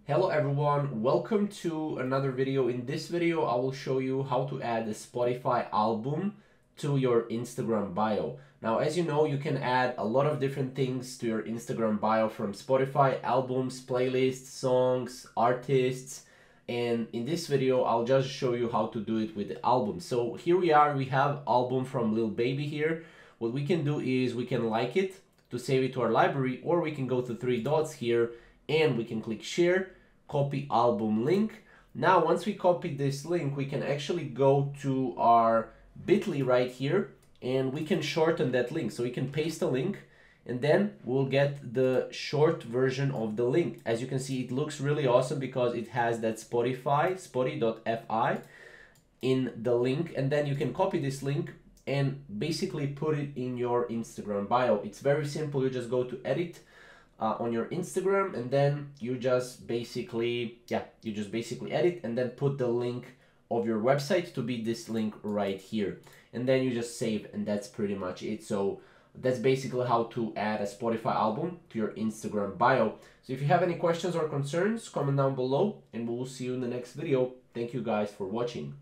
Hello everyone, welcome to another video. In this video I will show you how to add a Spotify album to your Instagram bio. Now as you know, you can add a lot of different things to your Instagram bio from Spotify: albums, playlists, songs, artists, and in this video I'll just show you how to do it with the album. So here we have album from Lil Baby here. What we can do is we can like it to save it to our library, or we can go to three dots here and we can click share, copy album link. Now once we copy this link, we can actually go to our bit.ly right here and we can shorten that link. So we can paste a link and then we'll get the short version of the link. As you can see, it looks really awesome because it has that spotty.fi in the link, and then you can copy this link and basically put it in your Instagram bio. It's very simple. You just go to edit on your Instagram, and then you just basically edit and then put the link of your website to be this link right here, and then you just save, and that's pretty much it. So that's basically how to add a Spotify album to your Instagram bio. So if you have any questions or concerns, comment down below and we'll see you in the next video. Thank you guys for watching.